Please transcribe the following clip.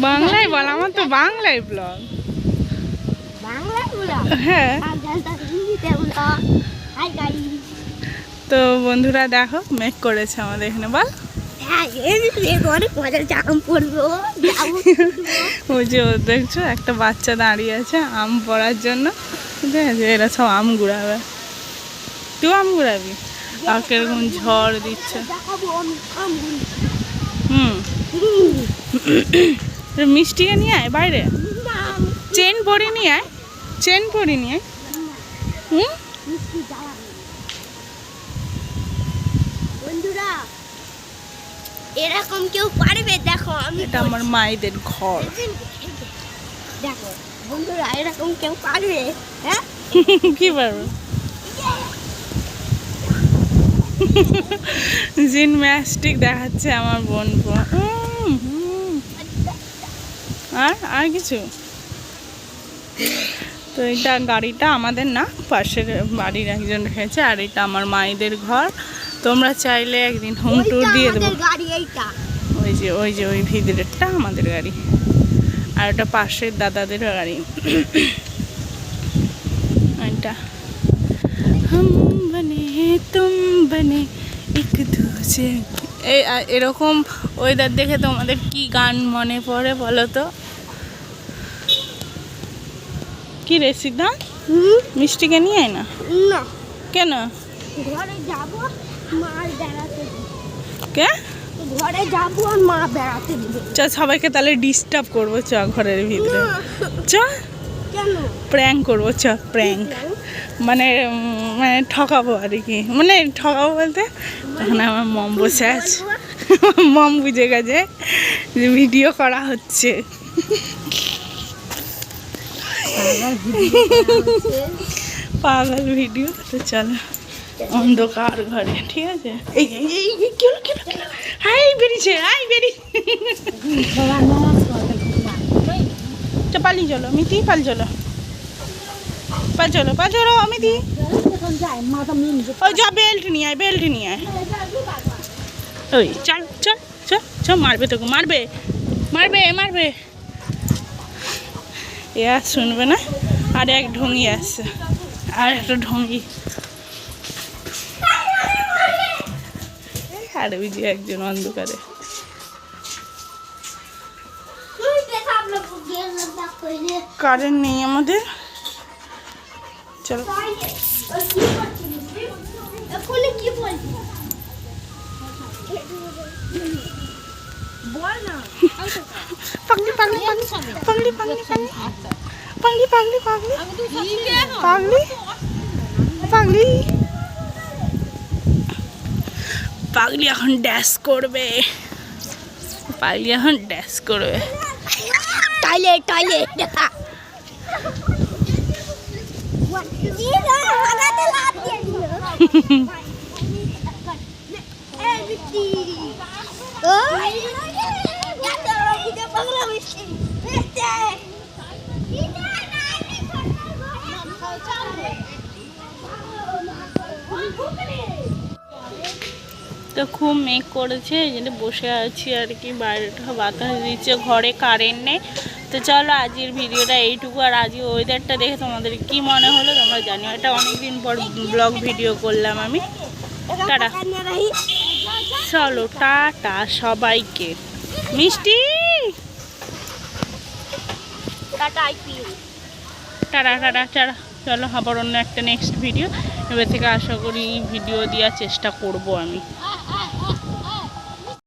বাংলায় বল, আমার তো বাংলায় ব্লগ। হ্যাঁ তো বন্ধুরা দেখো মেঘ করেছে আমাদের এখানে, বল। ওই যে দেখছো একটা বাচ্চা দাঁড়িয়ে আছে আম পড়ার জন্য, ঠিক আছে? এরা সব আম গুড়াবে, তুই আম গুড়াবি? আর কিরকম ঝড় দিচ্ছে। মিষ্টিকে নিয়ে আয় বাইরে, চেন পরি নিয়ে আয়, চেন পরি নিয়ে আয়। বন্ধুরা এরকম কেউ পারবে? দেখো এটা আমার মায়েদের ঘর। দেখো বন্ধুরা এরকম কেউ পারবে? হ্যাঁ কি পারবে? জিমন্যাস্টিক দেখাচ্ছে আমার বোন। আর কিছু? তো এটা গাড়িটা আমাদের না, পাশের বাড়ির একজন রেখেছে, আর এটা আমার মায়েদের ঘর। তোমরা চাইলে একদিন হোম ট্যুর দিয়ে দেবো। ওই যে ওই ভিতরেরটা আমাদের গাড়ি, আর ওটা পাশের দাদাদের গাড়ি। এটা হাম বনে তুম বনে এক দুজে। এরকম ওয়েদার দেখে তোমাদের কি গান মনে পড়ে বলো তো? কি রে সিদ্ধা, মিষ্টিকে নিয়ে আয় না। না কেন? ঘরে যাব, মা বেড়াতে দিবে। কে? ঘরে যাব আর মা বেড়াতে দিবে। চ সবাইকে তাহলে ডিস্টার্ব করবো, চ ঘরের ভিতরে চ। কেন? প্র্যাঙ্ক করবো, চ প্র্যাঙ্ক। মানে ঠকাবো আর কি, মানে ঠকাবো বলতে এখানে আমার মম বসে আছে, মম বুঝে গেছে যে ভিডিও করা হচ্ছে। পাগল ভিডিও। তো চলো অন্ধকার ঘরে, ঠিক আছে? এই বেরিয়েছে, পালিয়ে চলো মিতি, পালিয়ে চলো, চলো অমিতি। ওই যা বেল্ট নিয়ে আয়, বেল্ট নিয়ে আয়। ওই চল চল চল চল, মারবে তোকে, মারবে। এ আর শুনবে না। আর এক ঢঙ্গি আসছে, আর একটা ঢঙ্গি। আর ওই যে একজন অন্ধকারে। কারেন্ট নেই আমাদের, চলো। পাগলি পাগলি পাগলি পাগলি পাগলি পাগলি পাগলি পাগলি পাগলি পাগলি এখন ড্যাশ করবে, পাগলি এখন ড্যাশ করবে। টয়লেট তো খুব মেঘ করেছে, এই জন্য বসে আছি আর কি, বাইরেটা বাতাস দিচ্ছে, ঘরে কারেন্ট নেই। তো চলো আজকের ভিডিওটা এইটুকু। আর আজকে ওয়েদারটা দেখে তোমাদের কি মনে হলো তোমরা জানিও। এটা অনেকদিন পর ব্লগ ভিডিও করলাম আমি। টাটা, চলো টাটা সবাইকে। মিষ্টি টাটা টাটা টাটা। চলো আবার অন্য একটা নেক্সট ভিডিও, এবার থেকে আশা করি ভিডিও দেওয়ার চেষ্টা করব আমি।